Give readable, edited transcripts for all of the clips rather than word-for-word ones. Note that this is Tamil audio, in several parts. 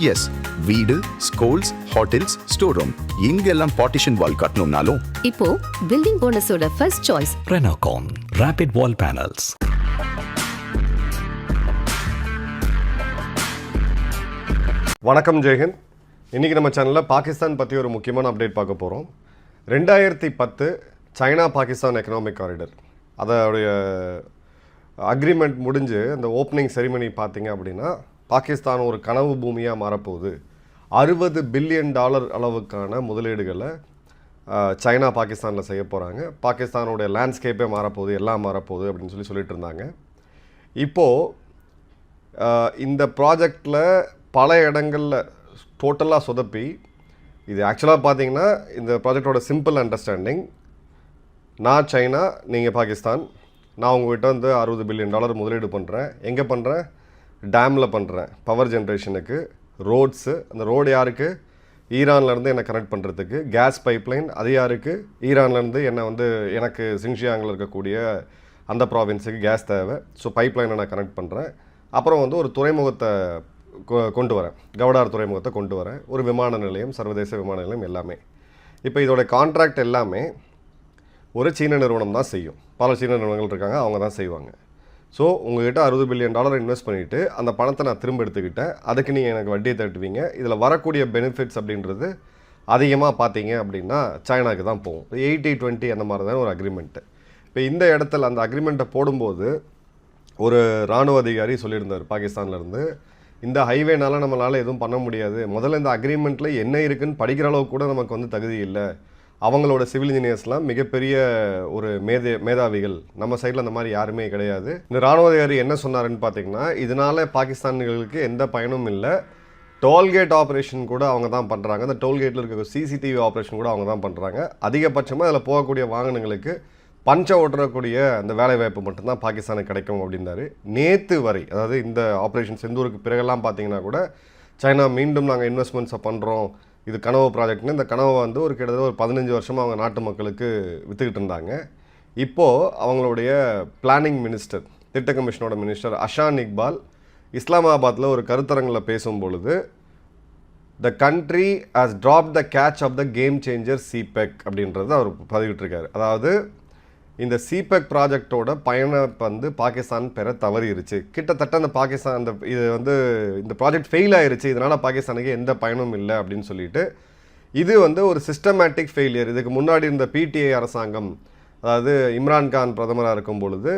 எஸ், வீடு, ஸ்கூல்ஸ், ஹோட்டல்ஸ், ஸ்டோர் ரூம் இங்கெல்லாம் பார்ட்டிஷன் வால் கட்டணும்னாலும் இப்போ பில்டிங் ஓனர்ஸோட first choice Renocon Rapid Wall Panels. வணக்கம் ஜெயஹிந்த். இன்றைக்கி நம்ம சேனலில் பாகிஸ்தான் பற்றி ஒரு முக்கியமான அப்டேட் பார்க்க போகிறோம். 2010 சைனா பாகிஸ்தான் எக்கனாமிக் காரிடர் அதோடைய அக்ரிமெண்ட் முடிஞ்சு அந்த ஓப்பனிங் செரிமனி பார்த்தீங்க அப்படின்னா பாகிஸ்தான் ஒரு கனவு பூமியாக மாறப்போகுது. $60 பில்லியன் அளவுக்கான முதலீடுகளை சைனா பாகிஸ்தானில் செய்ய போகிறாங்க. பாகிஸ்தானுடைய லேண்ட்ஸ்கேப்பே மாறப்போகுது, எல்லாம் மாறப்போகுது அப்படின்னு சொல்லிட்டு இருந்தாங்க. இப்போது இந்த ப்ராஜெக்டில் பல இடங்களில் டோட்டலாக சொதப்பி, இது ஆக்சுவலாக பார்த்தீங்கன்னா இந்த ப்ராஜெக்டோட சிம்பிள் அண்டர்ஸ்டாண்டிங், நான் சைனா, நீங்கள் பாகிஸ்தான், நான் உங்கள்கிட்ட வந்து $60 பில்லியன் முதலீடு பண்ணுறேன். எங்கே பண்ணுறேன்? டேமில் பண்ணுறேன், பவர் ஜென்ரேஷனுக்கு, ரோட்ஸு, அந்த ரோடு யாருக்கு? ஈரான்லேருந்து என்னை கனெக்ட் பண்ணுறதுக்கு. கேஸ் பைப்லைன் அது யாருக்கு? ஈரான்லேருந்து என்னை வந்து எனக்கு சிங்ஷியாங்கில் இருக்கக்கூடிய அந்த ப்ராவின்ஸுக்கு கேஸ் தேவை. ஸோ பைப்லைனை நான் கனெக்ட் பண்ணுறேன். அப்புறம் வந்து ஒரு துறைமுகத்தை கொண்டு வரேன், கவடார் துறைமுகத்தை கொண்டு வரேன், ஒரு விமான நிலையம், சர்வதேச விமான நிலையம் எல்லாமே. இப்போ இதோட கான்ட்ராக்ட் எல்லாமே ஒரு சீன நிறுவனம் தான் செய்யும். பல சீன நிறுவனங்கள் இருக்காங்க, அவங்க தான் செய்வாங்க. ஸோ உங்கள்கிட்ட $60 பில்லியன் இன்வெஸ்ட் பண்ணிவிட்டு அந்த பணத்தை நான் திரும்ப எடுத்துக்கிட்டேன், அதுக்கு நீங்கள் எனக்கு வட்டியை தட்டுவீங்க. இதில் வரக்கூடிய பெனிஃபிட்ஸ் அப்படின்றது அதிகமாக பார்த்தீங்க அப்படின்னா சைனாக்கு தான் போகும். 80-20 அந்த மாதிரி தான் ஒரு அக்ரிமெண்ட்டு. இப்போ இந்த இடத்துல அந்த அக்ரிமெண்ட்டை போடும்போது ஒரு இராணுவ அதிகாரி சொல்லியிருந்தார் பாகிஸ்தான்லேருந்து, இந்த ஹைவேனால நம்மளால் எதுவும் பண்ண முடியாது. முதல்ல இந்த அக்ரிமெண்ட்டில் என்ன இருக்குன்னு படிக்கிற அளவுக்கு கூட நமக்கு வந்து தகுதி இல்லை. அவங்களோட சிவில் இன்ஜினியர்ஸ்லாம் மிகப்பெரிய ஒரு மேதாவிகள், நம்ம சைடில் அந்த மாதிரி யாருமே கிடையாது. இந்த இராணுவ அதிகாரி என்ன சொன்னாருன்னு பார்த்தீங்கன்னா, இதனால் பாகிஸ்தானிகளுக்கு எந்த பயனும் இல்லை. டோல்கேட் ஆப்ரேஷன் கூட அவங்க தான் பண்ணுறாங்க. அந்த டோல்கேட்டில் இருக்க சிசிடிவி ஆப்ரேஷன் கூட அவங்க தான் பண்ணுறாங்க. அதிகபட்சமாக அதில் போகக்கூடிய வாகனங்களுக்கு பஞ்சை ஓட்டுறக்கூடிய அந்த வேலைவாய்ப்பு மட்டும்தான் பாகிஸ்தானுக்கு கிடைக்கும் அப்படின்னாரு. நேற்று வரை, அதாவது இந்த ஆப்ரேஷன் செந்தூருக்கு பிறகெல்லாம் பார்த்தீங்கன்னா கூட சைனா மீண்டும் நாங்கள் இன்வெஸ்ட்மெண்ட்ஸை பண்ணுறோம், இது கனவு ப்ராஜெக்ட்னு இந்த கனவை வந்து ஒரு கிட்டத்தட்ட ஒரு 15 வருஷமாக அவங்க நாட்டு மக்களுக்கு விற்றுக்கிட்டு இருந்தாங்க. இப்போது அவங்களுடைய பிளானிங் மினிஸ்டர், திட்ட கமிஷனோட மினிஸ்டர் அஷான் இக்பால் இஸ்லாமாபாத்தில் ஒரு கருத்தரங்கில் பேசும்பொழுது, the country has drop the catch of the game changer CPEC அப்படின்றத அவர் பதிவிட்டிருக்காரு. அதாவது இந்த சிபெக் ப்ராஜெக்டோட பயனை வந்து பாகிஸ்தான் பெற தவறிடுச்சு. கிட்டத்தட்ட அந்த பாகிஸ்தான் அந்த இது வந்து இந்த ப்ராஜெக்ட் ஃபெயில் ஆயிருச்சு, இதனால் பாகிஸ்தானுக்கு எந்த பயனும் இல்லை அப்படின்னு சொல்லிட்டு, இது வந்து ஒரு சிஸ்டமேட்டிக் ஃபெயிலியர். இதுக்கு முன்னாடி இருந்த பிடிஐ அரசாங்கம், அதாவது இம்ரான்கான் பிரதமராக இருக்கும் பொழுது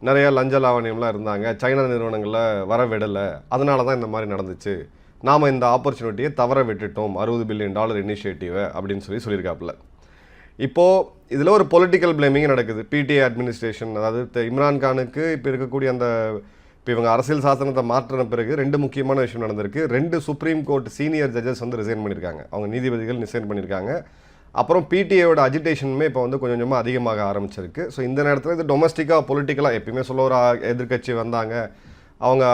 நிறைய லஞ்ச லாவணியம்லாம் இருந்தாங்க, சைனா நிறுவனங்களை வரவிடலை, அதனால தான் இந்த மாதிரி நடந்துச்சு, நாம் இந்த ஆப்பர்ச்சுனிட்டியை தவற விட்டுட்டோம், $60 பில்லியன் இனிஷியேட்டிவை அப்படின்னு சொல்லியிருக்காப்புல. இப்போது இதில் ஒரு பொலிட்டிக்கல் பிளேமிங் நடக்குது. பிடிஐ அட்மினிஸ்ட்ரேஷன், அதாவது இம்ரான்கானுக்கு இப்போ இருக்கக்கூடிய அந்த இப்போ இவங்க அரசியல் சாசனத்தை மாற்றின பிறகு 2 முக்கியமான விஷயம் நடந்திருக்கு. 2 சுப்ரீம் கோர்ட் சீனியர் ஜட்ஜஸ் வந்து ரிசைன் பண்ணியிருக்காங்க, அவங்க நீதிபதிகள் ரிசைன் பண்ணியிருக்காங்க. அப்புறம் பிடிஐயோட அஜிடேஷனுமே இப்போ வந்து கொஞ்சம் கொஞ்சமாக அதிகமாக ஆரம்பிச்சிருக்கு. ஸோ இந்த நேரத்தில் இது டொமஸ்டிக்காக பொலிட்டிக்கலாக எப்பயுமே சொல்ல, ஒரு எதிர்கட்சி வந்தாங்க, அவங்க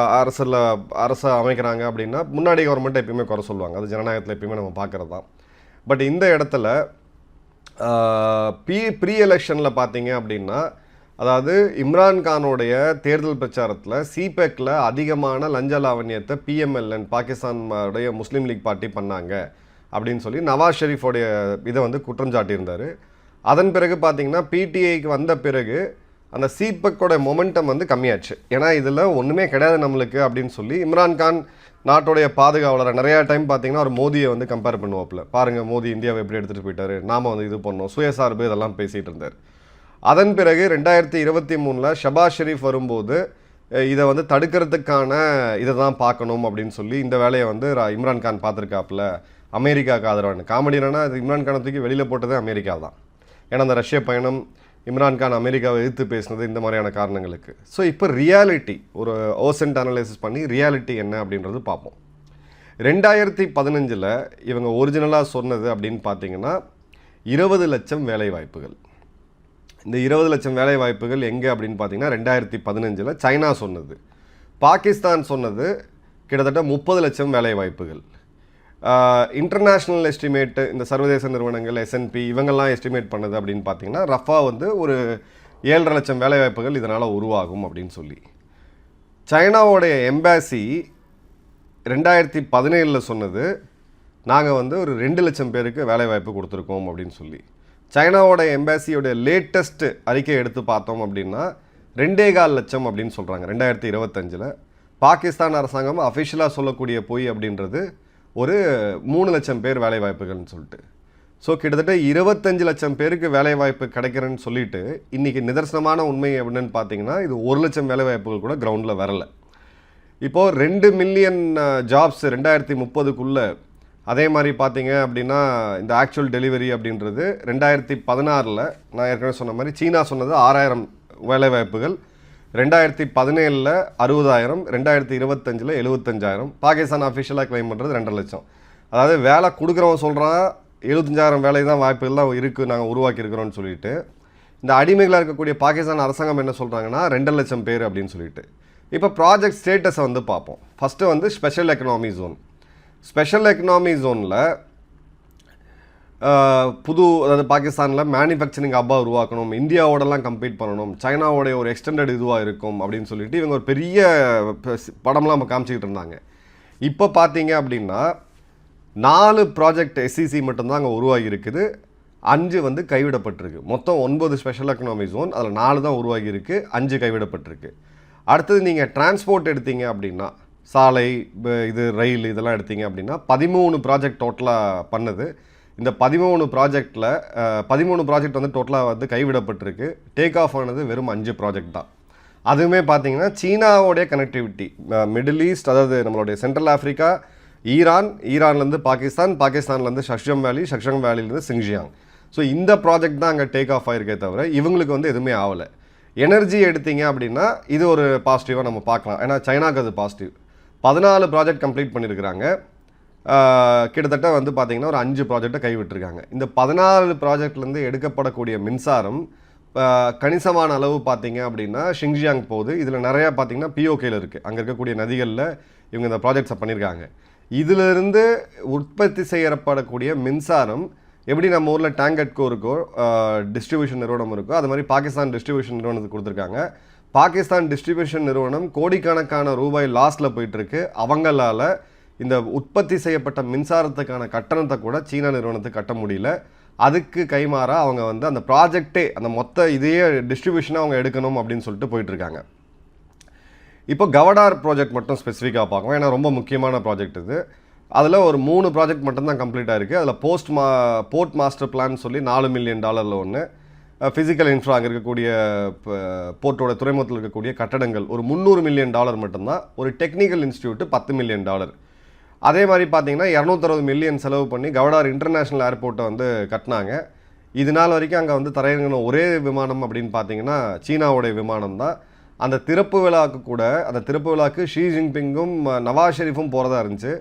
அரசை அமைக்கிறாங்க அப்படின்னா முன்னாடி கவர்மெண்ட்டை எப்பயுமே குறை சொல்லுவாங்க, அது ஜனநாயகத்தில் எப்பயுமே நம்ம பார்க்குறது தான். பட் இந்த இடத்துல ப்ரீ எலெக்ஷனில் பார்த்தீங்க அப்படின்னா, அதாவது இம்ரான்கானுடைய தேர்தல் பிரச்சாரத்தில் சிபெக்கில் அதிகமான லஞ்ச லாவண்யத்தை பிஎம்எல்என் பாகிஸ்தானுடைய முஸ்லீம் லீக் பார்ட்டி பண்ணாங்க அப்படின்னு சொல்லி நவாஸ் ஷெரீஃபோடைய இதை வந்து குற்றம் சாட்டியிருந்தார். அதன் பிறகு பார்த்தீங்கன்னா பிடிஐக்கு வந்த பிறகு அந்த சிபெக்கோட மொமெண்டம் வந்து கம்மியாச்சு. ஏன்னா இதில் ஒன்றுமே கிடையாது நம்மளுக்கு அப்படின்னு சொல்லி இம்ரான்கான் நாட்டுடைய பாதுகாவலரை நிறையா டைம் பார்த்தீங்கன்னா ஒரு மோதியை வந்து கம்பேர் பண்ணுவாப்பில், பாருங்கள் மோதி இந்தியாவை எப்படி எடுத்துகிட்டு போயிட்டாரு, நாம் வந்து இது பண்ணோம், சுயசார்பு, இதெல்லாம் பேசிகிட்டு இருந்தார். அதன் பிறகு 2023 ஷபாஸ் ஷெரீஃப் வரும்போது இதை வந்து தடுக்கிறதுக்கான இதை தான் பார்க்கணும் அப்படின்னு சொல்லி இந்த வேலையை வந்து இம்ரான்கான் பார்த்துருக்காப்புல, அமெரிக்காவுக்கு ஆதரவான. காமெடி என்னன்னா, அது இம்ரான்கானை தூக்கி வெளியில் போட்டதே அமெரிக்கா தான். ஏன்னா அந்த ரஷ்ய பயணம், இம்ரான்கான் அமெரிக்காவை எதிர்த்து பேசினது, இந்த மாதிரியான காரணங்களுக்கு. ஸோ இப்போ ரியாலிட்டி, ஒரு ஓசன்ட் அனலைசிஸ் பண்ணி ரியாலிட்டி என்ன அப்படின்றது பார்ப்போம். 2015 இவங்க ஒரிஜினலாக சொன்னது அப்படின்னு பார்த்தீங்கன்னா 20 லட்சம் வேலை வாய்ப்புகள். இந்த 20 லட்சம் வேலை வாய்ப்புகள் எங்கே அப்படின்னு பார்த்தீங்கன்னா 2015 சைனா சொன்னது. பாகிஸ்தான் சொன்னது கிட்டத்தட்ட 30 லட்சம் வேலை வாய்ப்புகள். இன்டர்நேஷ்னல் எஸ்டிமேட்டு, இந்த சர்வதேச நிறுவனங்கள் எஸ்என்பி இவங்கெல்லாம் எஸ்டிமேட் பண்ணது அப்படின்னு பார்த்தீங்கன்னா ரஃபாக வந்து ஒரு 7.5 லட்சம் வேலைவாய்ப்புகள் இதனால் உருவாகும் அப்படின்னு சொல்லி. சைனாவோடைய எம்பாசி 2017 சொன்னது நாங்கள் வந்து ஒரு 2 லட்சம் பேருக்கு வேலைவாய்ப்பு கொடுத்துருக்கோம் அப்படின்னு சொல்லி. சைனாவோட எம்பேசியோட லேட்டஸ்ட் அறிக்கை எடுத்து பார்த்தோம் அப்படின்னா 2.25 லட்சம் அப்படின்னு சொல்கிறாங்க 2025. பாகிஸ்தான் அரசாங்கம் அஃபிஷியலாக சொல்லக்கூடிய பொய் அப்படின்றது ஒரு 3 லட்சம் பேர் வேலைவாய்ப்புகள்னு சொல்லிட்டு. ஸோ கிட்டத்தட்ட 25 லட்சம் பேருக்கு வேலைவாய்ப்பு கிடைக்கிறேன்னு சொல்லிட்டு இன்றைக்கி நிதர்சனமான உண்மை அப்படின்னு பார்த்தீங்கன்னா இது 1 லட்சம் வேலைவாய்ப்புகள் கூட கிரவுண்டில் வரலை. இப்போது 2 மில்லியன் ஜாப்ஸ் 2030க்குள்ளே, அதே மாதிரி பார்த்தீங்க அப்படின்னா இந்த ஆக்சுவல் டெலிவரி அப்படின்றது 2016 நான் ஏற்கனவே சொன்ன மாதிரி சீனா சொன்னது 6000 வேலைவாய்ப்புகள், 2017 60,000, 2025 75,000, பாகிஸ்தான் அஃபிஷியலாக கிளைம் பண்ணுறது 2.5 லட்சம். அதாவது வேலை கொடுக்குறவன் சொல்கிறான் 75,000 வேலை தான் வாய்ப்புகள் தான் இருக்குது நாங்கள் உருவாக்கியிருக்கிறோன்னு சொல்லிட்டு, இந்த அடிமைகளாக இருக்கக்கூடிய பாகிஸ்தான் அரசாங்கம் என்ன சொல்கிறாங்கன்னா 2 லட்சம் பேர் அப்படின்னு சொல்லிட்டு. இப்போ ப்ராஜெக்ட் ஸ்டேட்டஸை வந்து பார்ப்போம். ஃபஸ்ட்டு வந்து special economy zone. Special economy ஜோனில் அதாவது பாகிஸ்தானில் மேனுஃபேக்சரிங் ஹப்பாக உருவாக்கணும், இந்தியாவோடலாம் கம்பீட் பண்ணணும், சைனாவோடைய ஒரு எக்ஸ்டெண்டட் இதுவாக இருக்கும் அப்படின்னு சொல்லிட்டு இவங்க ஒரு பெரிய படம்லாம் நம்ம காமிச்சிக்கிட்டு இருந்தாங்க. இப்போ பார்த்தீங்க அப்படின்னா 4 ப்ராஜெக்ட் எஸ்சிசி மட்டும்தான் அங்கே உருவாகி இருக்குது, 5 வந்து கைவிடப்பட்டிருக்கு. மொத்தம் 9 ஸ்பெஷல் எக்கனாமி ஜோன், அதில் 4 தான் உருவாகி இருக்குது, 5 கைவிடப்பட்டிருக்கு. அடுத்தது நீங்கள் டிரான்ஸ்போர்ட் எடுத்தீங்க அப்படின்னா சாலை, இது ரயில் இதெல்லாம் எடுத்தீங்க அப்படின்னா 13 ப்ராஜெக்ட் டோட்டலாக பண்ணுது. இந்த 13 ப்ராஜெக்ட் வந்து டோட்டலாக வந்து கைவிடப்பட்டிருக்கு. டேக் ஆஃப் ஆனது வெறும் 5 ப்ராஜெக்ட் தான். அதுவுமே பார்த்தீங்கன்னா சீனாவோடைய கனெக்டிவிட்டி, மிடில் ஈஸ்ட், அதாவது நம்மளுடைய central Africa, ஈரான்லேருந்து Pakistan, பாகிஸ்தான்லேருந்து ஷக்ஷம் வேலிலேருந்து Xinjiang. So இந்த ப்ராஜெக்ட் தான் அங்கே டேக் ஆஃப் ஆகிருக்கே தவிர இவங்களுக்கு வந்து எதுவுமே ஆகலை. எனர்ஜி எடுத்தீங்க அப்படின்னா இது ஒரு பாசிட்டிவாக நம்ம பார்க்கலாம், ஏன்னா சைனாக்கு அது பாசிட்டிவ். 14 ப்ராஜெக்ட் கம்ப்ளீட் பண்ணியிருக்கிறாங்க. கிட்டத்தட்ட வந்து பார்த்திங்கன்னா ஒரு 5 ப்ராஜெக்டை கைவிட்டிருக்காங்க. இந்த 14 ப்ராஜெக்ட்லேருந்து எடுக்கப்படக்கூடிய மின்சாரம் கணிசமான அளவு பார்த்தீங்க அப்படின்னா ஷிங்ஜியாங் போகுது. இதில் நிறையா பார்த்தீங்கன்னா பிஓகேல இருக்குது, அங்கே இருக்கக்கூடிய நதிகளில் இவங்க இந்த ப்ராஜெக்ட்ஸை பண்ணியிருக்காங்க. இதிலிருந்து உற்பத்தி செய்யப்படக்கூடிய மின்சாரம் எப்படி நம்ம ஊரில் டேங்கட்கோ இருக்கோ, டிஸ்ட்ரிபியூஷன் நிறுவனம் இருக்கோ, அது மாதிரி பாகிஸ்தான் டிஸ்ட்ரிபியூஷன் நிறுவனத்துக்கு கொடுத்துருக்காங்க. பாகிஸ்தான் டிஸ்ட்ரிபியூஷன் நிறுவனம் கோடிக்கணக்கான ரூபாய் லாஸில் போயிட்டுருக்கு. அவங்களால இந்த உற்பத்தி செய்யப்பட்ட மின்சாரத்துக்கான கட்டணத்தை கூட சீனா நிறுவனத்துக்கு கட்ட முடியல. அதுக்கு கைமாறாக அவங்க வந்து அந்த ப்ராஜெக்டே, அந்த மொத்த இதையே டிஸ்ட்ரிபியூஷனாக அவங்க எடுக்கணும் அப்படின்னு சொல்லிட்டு போயிட்டுருக்காங்க. இப்போ கவடார் ப்ராஜெக்ட் மட்டும் ஸ்பெசிஃபிக்காக பார்க்கலாம், ஏன்னா ரொம்ப முக்கியமான ப்ராஜெக்ட் இது. அதில் ஒரு 3 ப்ராஜெக்ட் மட்டும்தான் கம்ப்ளீட்டாக இருக்குது. அதில் போர்ட் மாஸ்டர் பிளான் சொல்லி $4 மில்லியன் ஒன்று, ஃபிசிக்கல் இன்ஃப்ரா அங்கே இருக்கக்கூடிய போர்ட்டோட துறைமுகத்தில் இருக்கக்கூடிய கட்டடங்கள் ஒரு $300 மில்லியன் மட்டும்தான். ஒரு டெக்னிக்கல் இன்ஸ்டியூட்டு $10 மில்லியன். அதே மாதிரி பார்த்தீங்கன்னா 260 மில்லியன் செலவு பண்ணி கவடார் இன்டர்நேஷ்னல் ஏர்போர்ட்டை வந்து கட்டினாங்க. இது நாள் வரைக்கும் அங்கே வந்து தரையிறங்கின ஒரே விமானம் அப்படின்னு பார்த்தீங்கன்னா சீனாவுடைய விமானம் தான். அந்த திறப்பு விழாக்கு ஷி ஜின்பிங்கும் நவாஸ் ஷெரீஃபும் போகிறதா இருந்துச்சு.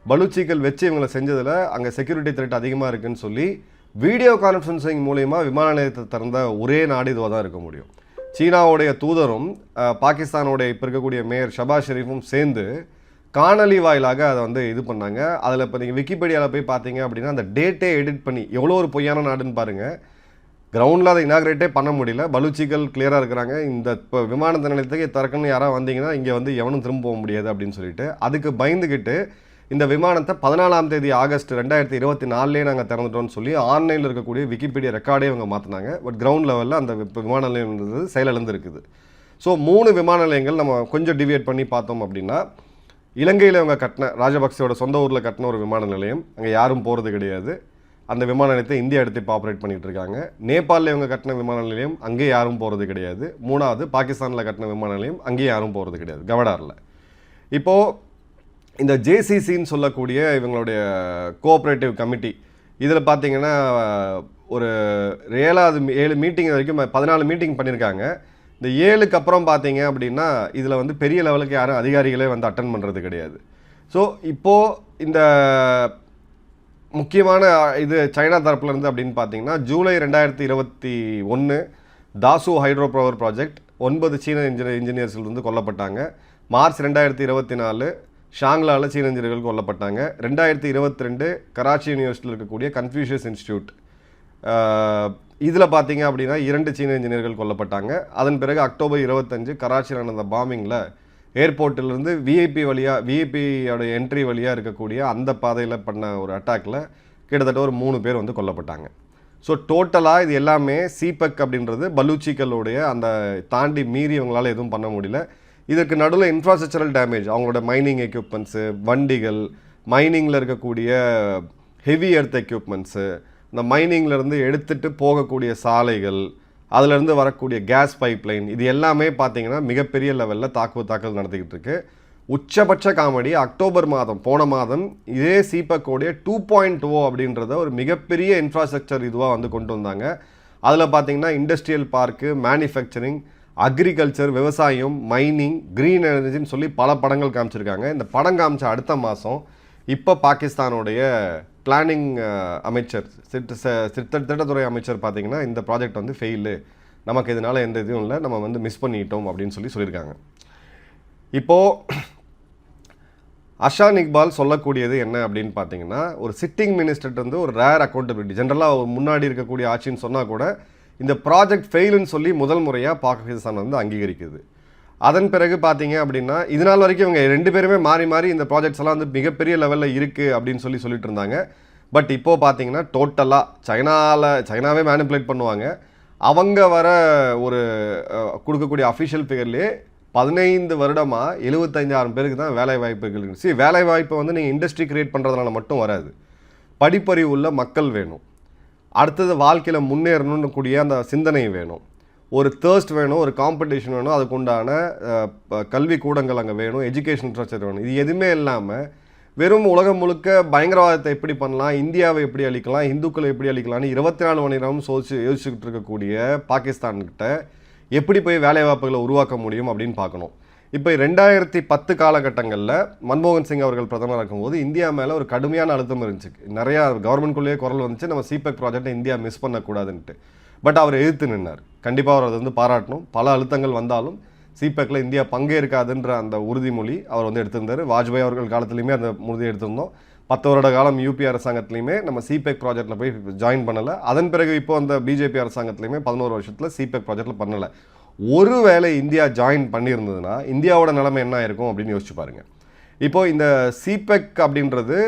பலூச்சிகள் வச்சு இவங்களை செஞ்சதில் அங்கே செக்யூரிட்டி த்ரெட் அதிகமாக இருக்குதுன்னு சொல்லி வீடியோ கான்ஃபரன்சிங் மூலயமா விமான நிலையத்தை திறந்த ஒரே நாடு இதுவாக தான் இருக்க முடியும். சீனாவுடைய தூதரும் பாகிஸ்தானுடைய இப்போ இருக்கக்கூடிய மேயர் ஷபாஸ் ஷெரீஃபும் சேர்ந்து காணொலி வாயிலாக அதை வந்து இது பண்ணாங்க. அதில் இப்போ நீங்கள் விக்கிபீடியாவில் போய் பார்த்தீங்க அப்படின்னா அந்த டேட்டே எடிட் பண்ணி எவ்வளோ ஒரு பொய்யான நாடுன்னு பாருங்கள். கிரவுண்டில் அதை இனாக்ரேட்டே பண்ண முடியல. பலூச்சிகள் கிளியராக இருக்கிறாங்க, இந்த இப்போ விமான நிலையத்துக்கு திறக்கணும்னு யாராவது வந்தீங்கன்னா இங்கே வந்து எவனும் திரும்ப போக முடியாது அப்படின்னு சொல்லிட்டு அதுக்கு பயந்துக்கிட்டு இந்த விமானத்தை 14ஆம் தேதி ஆகஸ்ட் 2024 நாங்கள் திறந்துட்டோம்னு சொல்லி ஆன்லைனில் இருக்கக்கூடிய விக்கிபீடியா ரெக்கார்டே இவங்க மாற்றினாங்க. பட் கிரவுண்ட் லெவலில் அந்த விமான நிலையம்ன்றது செயலிழந்து இருக்குது. ஸோ 3 விமான நிலையங்கள் நம்ம கொஞ்சம் டிவியேட் பண்ணி பார்த்தோம் அப்படின்னா, இலங்கையில் இவங்க கட்டின ராஜபக்சேவோட சொந்த ஊரில் கட்டின ஒரு விமான நிலையம், அங்கே யாரும் போகிறது கிடையாது. அந்த விமான நிலையத்தை இந்தியா எடுத்து இப்போ ஆப்ரேட் பண்ணிகிட்டு இருக்காங்க. நேபாளில் இவங்க கட்டின விமான நிலையம், அங்கேயே யாரும் போகிறது கிடையாது. 3வது பாகிஸ்தானில் கட்டின விமான நிலையம், அங்கேயும் யாரும் போகிறது கிடையாது கவடாரில். இப்போது இந்த ஜேசிசின்னு சொல்லக்கூடிய இவங்களுடைய கோஆப்ரேட்டிவ் கமிட்டி, இதில் பார்த்தீங்கன்னா ஒரு 7 மீட்டிங் வரைக்கும் 14 மீட்டிங் பண்ணியிருக்காங்க. இந்த 7க்கு அப்புறம் பார்த்தீங்க அப்படின்னா இதில் வந்து பெரிய லெவலுக்கு யாரும் அதிகாரிகளே வந்து அட்டன் பண்ணுறது கிடையாது. ஸோ இப்போது இந்த முக்கியமான இது சைனா தரப்புலேருந்து அப்படின்னு பார்த்தீங்கன்னா ஜூலை 2021 தாசு ஹைட்ரோ பவர் ப்ராஜெக்ட் 9 சீன இன்ஜினியர்ஸ்கள் வந்து கொல்லப்பட்டாங்க. மார்ச் 2024 ஷாங்லாவில் சீன இன்ஜினியர்கள் கொல்லப்பட்டாங்க. 2022 கராச்சி யூனிவர்சிட்டியில் இருக்கக்கூடிய கன்ஃபியூஷியஸ் இன்ஸ்டியூட், இதில் பார்த்தீங்க அப்படின்னா 2 சீன இன்ஜினியர்கள் கொல்லப்பட்டாங்க. அதன் பிறகு அக்டோபர் 25 கராச்சியில் நடந்த பாம்பிங்கில் ஏர்போர்ட்டிலேருந்து விஐபியோட என்ட்ரி வழியாக இருக்கக்கூடிய அந்த பாதையில் பண்ண ஒரு அட்டாக்கில் கிட்டத்தட்ட ஒரு 3 பேர் வந்து கொல்லப்பட்டாங்க. ஸோ டோட்டலாக இது எல்லாமே சிபெக் அப்படின்றது பலூச்சிகளுடைய அந்த தாண்டி மீறி இவங்களால் எதுவும் பண்ண முடியல. இதற்கு நடுவில் இன்ஃப்ராஸ்ட்ரக்சரல் டேமேஜ், அவங்களோட மைனிங் எக்யூப்மெண்ட்ஸு, வண்டிகள், மைனிங்கில் இருக்கக்கூடிய ஹெவி எர்த் எக்யூப்மெண்ட்ஸு, இந்த மைனிங்லேருந்து எடுத்துகிட்டு போகக்கூடிய சாலைகள், அதிலேருந்து வரக்கூடிய கேஸ் பைப்லைன், இது எல்லாமே பார்த்தீங்கன்னா மிகப்பெரிய லெவலில் தாக்குதல் நடத்திக்கிட்டு இருக்கு. உச்சபட்ச காமெடி அக்டோபர் மாதம் போன மாதம் இதே சிபெக்கோடைய 2.0 அப்படின்றத ஒரு மிகப்பெரிய இன்ஃப்ராஸ்ட்ரக்சர் இதுவாக வந்து கொண்டு வந்தாங்க. அதில் பார்த்தீங்கன்னா இண்டஸ்ட்ரியல் பார்க்கு, மேனுஃபேக்சரிங், அக்ரிகல்ச்சர், விவசாயம், மைனிங், க்ரீன் எனர்ஜின்னு சொல்லி பல படங்கள் காமிச்சிருக்காங்க. இந்த படம் காமிச்ச அடுத்த மாதம் இப்போ பாகிஸ்தானுடைய பிளானிங் அமைச்சர், திட்டத்துறை அமைச்சர் பார்த்தீங்கன்னா இந்த ப்ராஜெக்ட் வந்து ஃபெயிலு, நமக்கு இதனால் எந்த இதுவும் இல்லை, நம்ம வந்து மிஸ் பண்ணிட்டோம் அப்படின்னு சொல்லியிருக்காங்க. இப்போது அஷான் இக்பால் சொல்லக்கூடியது என்ன அப்படின்னு பார்த்தீங்கன்னா, ஒரு சிட்டிங் மினிஸ்டர்ட்டு ஒரு ரேர் அக்கௌண்டபிலிட்டி, ஜென்ரலாக முன்னாடி இருக்கக்கூடிய ஆட்சின்னு சொன்னால் கூட இந்த ப்ராஜெக்ட் ஃபெயிலுன்னு சொல்லி முதல் முறையாக பாகிஸ்தான் வந்து அங்கீகரிக்குது. அதன் பிறகு பார்த்தீங்க அப்படின்னா இது நாள் வரைக்கும் இவங்க 2 பேருமே மாறி மாறி இந்த ப்ராஜெக்ட்ஸ் எல்லாம் வந்து மிகப்பெரிய லெவலில் இருக்குது அப்படின்னு சொல்லிட்டு இருந்தாங்க. பட் இப்போது பார்த்தீங்கன்னா டோட்டலாக சைனாவே மேனிப்புலேட் பண்ணுவாங்க. அவங்க வர ஒரு கொடுக்கக்கூடிய அஃபிஷியல் ஃபிகர்லேயே 15 வருடமாக 75,000 பேருக்கு தான் வேலை வாய்ப்புகள் இருக்குது. வேலை வாய்ப்பை வந்து நீங்கள் இண்டஸ்ட்ரி கிரியேட் பண்ணுறதுனால மட்டும் வராது, படிப்பறிவு உள்ள மக்கள் வேணும், அடுத்தது வாழ்க்கையில் முன்னேறணும்னு கூடிய அந்த சிந்தனை வேணும், ஒரு தேர்ஸ்ட் வேணும், ஒரு காம்படிஷன் வேணும், அதுக்குண்டான கல்வி கூடங்கள் அங்கே வேணும், எஜுகேஷன் இன்ஃப்ராஸ்ட்ரக்சர் வேணும். இது எதுவுமே இல்லாமல் வெறும் உலகம் முழுக்க பயங்கரவாதத்தை எப்படி பண்ணலாம், இந்தியாவை எப்படி அழிக்கலாம், இந்துக்களை எப்படி அழிக்கலாம்னு 24 மணி நேரமும் யோசிச்சுக்கிட்டு இருக்கக்கூடிய பாகிஸ்தான்கிட்ட எப்படி போய் வேலைவாய்ப்புகளை உருவாக்க முடியும் அப்படின்னு பார்க்கணும். இப்போ 2010 காலகட்டங்களில் மன்மோகன் சிங் அவர்கள் பிரதமராக இருக்கும்போது இந்தியா மேலே ஒரு கடுமையான அழுத்தம் இருந்துச்சு. நிறையா கவர்மெண்ட்குள்ளேயே குரல் வந்துச்சு, நம்ம சிபெக் ப்ராஜெக்டை இந்தியா மிஸ் பண்ணக்கூடாதுன்ட்டு. பட் அவர் எதிர்த்து நின்னார். கண்டிப்பாக அவர் அதை வந்து பாராட்டணும். பல அழுத்தங்கள் வந்தாலும் சிபெக்கில் இந்தியா பங்கேற்காதுன்ற அந்த உறுதிமொழி அவர் வந்து எடுத்திருந்தார். வாஜ்பாய் அவர்கள் காலத்துலேயுமே அந்த உறுதி எடுத்திருந்தோம். 10 வருட காலம் யூபி அரசாங்கத்துலேயுமே நம்ம சிபெக் ப்ராஜெக்டில் போய் ஜாயின் பண்ணலை. அதன் பிறகு இப்போ அந்த பிஜேபி அரசாங்கத்துலேயுமே 11 வருஷத்தில் சிபெக் ப்ராஜெக்டில் பண்ணலை. ஒருவேளை இந்தியா ஜாயின் பண்ணியிருந்ததுன்னா இந்தியாவோட நிலைமை என்ன இருக்கும் அப்படின்னு யோசிச்சு பாருங்கள். இப்போது இந்த சிபெக் அப்படின்றது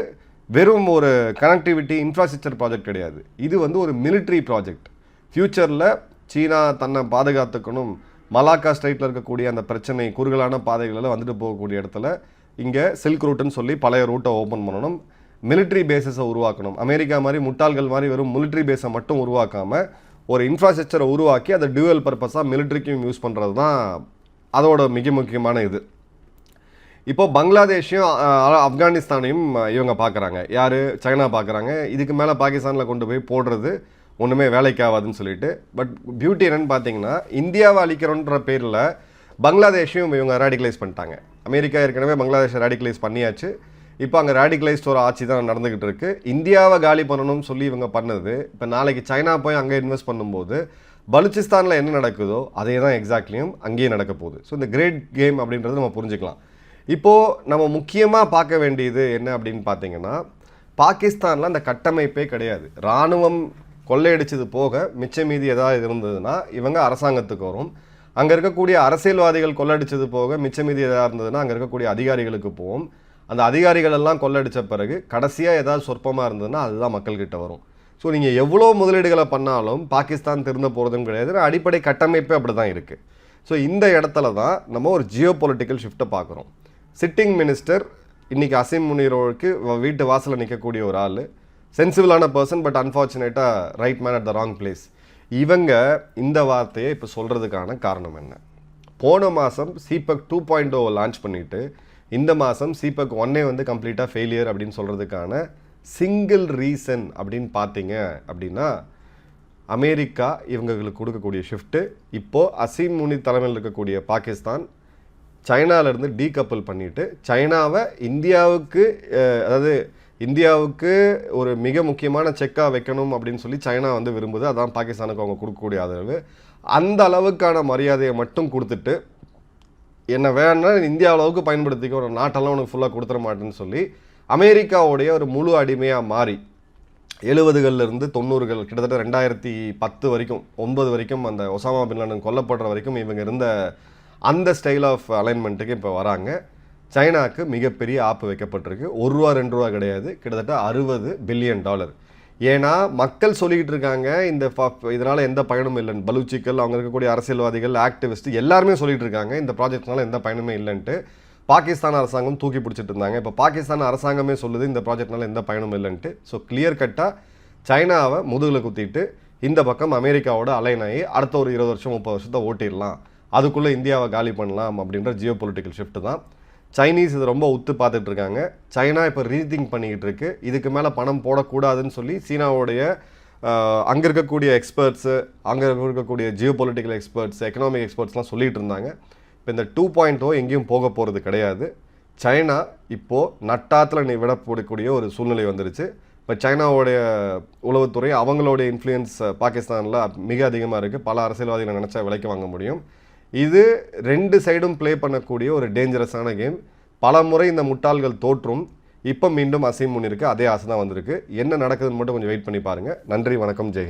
வெறும் ஒரு கனெக்டிவிட்டி இன்ஃப்ராஸ்ட்ரக்சர் ப்ராஜெக்ட் கிடையாது. இது வந்து ஒரு மிலிட்ரி ப்ராஜெக்ட். ஃப்யூச்சரில் சீனா தன்னை பாதுகாத்துக்கணும், மலாக்கா ஸ்ட்ரைட்டில் இருக்கக்கூடிய அந்த பிரச்சனை, குறுகலான பாதைகளில் வந்துட்டு போகக்கூடிய இடத்துல இங்கே சில்க் ரூட்டுன்னு சொல்லி பழைய ரூட்டை ஓப்பன் பண்ணணும், மிலிட்ரி பேஸஸை உருவாக்கணும். அமெரிக்கா மாதிரி முட்டாள்கள் மாதிரி வெறும் மிலிட்ரி பேஸை மட்டும் உருவாக்காமல் ஒரு இன்ஃப்ராஸ்ட்ரக்சரை உருவாக்கி அதை டியூவல் பர்பஸாக மிலிட்ரிக்கும் யூஸ் பண்ணுறது தான் அதோட மிக முக்கியமான இது. இப்போது பங்களாதேஷையும் ஆப்கானிஸ்தானையும் இவங்க பார்க்குறாங்க, யார், சைனா பார்க்குறாங்க. இதுக்கு மேலே பாகிஸ்தானில் கொண்டு போய் போடுறது ஒன்றுமே வேலைக்கு ஆகாதுன்னு சொல்லிட்டு. பட் பியூட்டி என்னன்னு பார்த்தீங்கன்னா, இந்தியாவை அழிக்கிறோன்ற பேரில் பங்களாதேஷையும் இவங்க ரேடிகலைஸ் பண்ணிட்டாங்க. அமெரிக்கா ஏற்கனவே பங்களாதேஷை ரேடிகலைஸ் பண்ணியாச்சு. இப்போ அங்கே ரேடிகலைஸ்ட் ஒரு ஆட்சி தான் நடந்துக்கிட்டு இருக்குது. இந்தியாவை காலி பண்ணணும்னு சொல்லி இவங்க பண்ணது, இப்போ நாளைக்கு சைனா போய் அங்கே இன்வெஸ்ட் பண்ணும்போது பலுச்சிஸ்தானில் என்ன நடக்குதோ அதே தான் எக்ஸாக்ட்லியும் அங்கேயே நடக்க போகுது. ஸோ இந்த கிரேட் கேம் அப்படின்றது நம்ம புரிஞ்சுக்கலாம். இப்போது நம்ம முக்கியமாக பார்க்க வேண்டியது என்ன அப்படின்னு பார்த்தீங்கன்னா, பாகிஸ்தானில் அந்த கட்டமைப்பே கிடையாது. இராணுவம் கொள்ளையடிச்சது போக மிச்ச மீதி ஏதாவது இருந்ததுன்னா இவங்க அரசாங்கத்துக்கு வரும். அங்கே இருக்கக்கூடிய அரசியல்வாதிகள் கொள்ளடிச்சது போக மிச்ச மீதி எதாவது இருந்ததுன்னா அங்கே இருக்கக்கூடிய அதிகாரிகளுக்கு போகும். அந்த அதிகாரிகள் எல்லாம் கொள்ளடித்த பிறகு கடைசியாக ஏதாவது சொற்பமாக இருந்ததுன்னா அதுதான் மக்கள்கிட்ட வரும். ஸோ நீங்கள் எவ்வளோ முதலீடுகளை பண்ணாலும் பாகிஸ்தான் திருந்த போகிறதும் கிடையாது. அடிப்படை கட்டமைப்பே அப்படி தான் இருக்குது. ஸோ இந்த இடத்துல தான் நம்ம ஒரு ஜியோ பொலிட்டிக்கல் ஷிஃப்ட்டை பார்க்குறோம். சிட்டிங் மினிஸ்டர் இன்றைக்கி அசீம் முனீரோவுக்கு வீட்டு வாசலில் நிற்கக்கூடிய ஒரு ஆள், சென்சிபிளான பர்சன், பட் அன்ஃபார்ச்சுனேட்டாக right man at the wrong place. இவங்க இந்த வார்த்தையை இப்போ சொல்கிறதுக்கான காரணம் என்ன? போன மாதம் சிபெக் 2.0 லான்ச் பண்ணிவிட்டு இந்த மாதம் சிபெக் 1 வந்து கம்ப்ளீட்டாக ஃபெயிலியர் அப்படின்னு சொல்கிறதுக்கான சிங்கிள் ரீசன் அப்படின்னு பார்த்தீங்க அப்படின்னா, அமெரிக்கா இவங்களுக்கு கொடுக்கக்கூடிய ஷிஃப்ட்டு. இப்போது அசீம் முனீர் தலைமையில் இருக்கக்கூடிய பாகிஸ்தான் சைனாவிலேருந்து டீகப்பிள் பண்ணிவிட்டு சைனாவை இந்தியாவுக்கு ஒரு மிக முக்கியமான செக்காக வைக்கணும் அப்படின்னு சொல்லி சைனா வந்து விரும்புது. அதான் பாகிஸ்தானுக்கு அவங்க கொடுக்கக்கூடிய ஆதரவு. அந்த அளவுக்கான மரியாதையை மட்டும் கொடுத்துட்டு என்ன வேணா இந்தியா அளவுக்கு பயன்படுத்திக்க, ஒரு நாட்டெல்லாம் உனக்கு ஃபுல்லாக கொடுத்துட மாட்டேன்னு சொல்லி அமெரிக்காவுடைய ஒரு முழு அடிமையாக மாறி 70களிலிருந்து 90கள் கிட்டத்தட்ட 2010 வரைக்கும் 9 வரைக்கும் அந்த ஒசாமா பின் லாடன் கொல்லப்படுற வரைக்கும் இவங்க இருந்த அந்த ஸ்டைல் ஆஃப் அலைன்மெண்ட்டுக்கு இப்போ வராங்க. சைனாவுக்கு மிகப்பெரிய ஆப்பு வைக்கப்பட்டிருக்கு. $1 $2 கிடையாது, கிட்டத்தட்ட $60 பில்லியன். ஏன்னா மக்கள் சொல்லிக்கிட்டு இருக்காங்க இதனால் எந்த பயனும் இல்லைன்னு. பலூச்சிக்கள், அவங்க இருக்கக்கூடிய அரசியல்வாதிகள், ஆக்டிவிஸ்ட் எல்லாருமே சொல்லிட்டு இருக்காங்க இந்த ப்ராஜெக்ட்னால எந்த பயனுமே இல்லைன்ட்டு. பாகிஸ்தான் அரசாங்கம் தூக்கி பிடிச்சிட்டு இருந்தாங்க. இப்போ பாகிஸ்தான் அரசாங்கமே சொல்லுது இந்த ப்ராஜெக்ட்னால எந்த பயனும் இல்லைன்ட்டு. ஸோ கிளியர் கட்டாக சைனாவை முதுகில் குத்திட்டு இந்த பக்கம் அமெரிக்காவோட அலைன் ஆகி அடுத்த ஒரு 20 வருஷம் 30 வருஷத்தை ஓட்டிடலாம், அதுக்குள்ளே இந்தியாவை காலி பண்ணலாம் அப்படின்ற ஜியோ பொலிட்டிக்கல் ஷிஃப்ட் தான். சைனீஸ் இது ரொம்ப உத்து பார்த்துட்டு இருக்காங்க. சைனா இப்போ ரீதிங்க் பண்ணிக்கிட்டு இருக்கு. இதுக்கு மேலே பணம் போடக்கூடாதுன்னு சொல்லி சீனாவுடைய அங்கே இருக்கக்கூடிய எக்ஸ்பர்ட்ஸு, அங்கே இருக்கக்கூடிய ஜியோ பொலிட்டிக்கல் எக்ஸ்பர்ட்ஸ், எக்கனாமிக் எக்ஸ்பர்ட்ஸ்லாம் சொல்லிகிட்டு இருந்தாங்க. இப்போ இந்த 2.0 எங்கேயும் போக போகிறது கிடையாது. சைனா இப்போது நட்டாத்தில் விடப்படக்கூடிய ஒரு சூழ்நிலை வந்துருச்சு. இப்போ சைனாவுடைய உளவுத்துறை அவங்களுடைய இன்ஃப்ளூயன்ஸ் பாகிஸ்தானில் மிக அதிகமாக இருக்குது. பல அரசியல்வாதிகளை நினச்சா விலைக்கு வாங்க முடியும். இது 2 சைடும் ப்ளே பண்ணக்கூடிய ஒரு டேஞ்சரஸான கேம். பல முறை இந்த முட்டாள்கள் தோற்றும். இப்போ மீண்டும் அசீம் முன் இருக்குது, அதே ஆசை தான் வந்திருக்கு. என்ன நடக்குதுன்னு மட்டும் கொஞ்சம் வெயிட் பண்ணி பாருங்கள். நன்றி, வணக்கம், ஜெய்ஹிந்த்.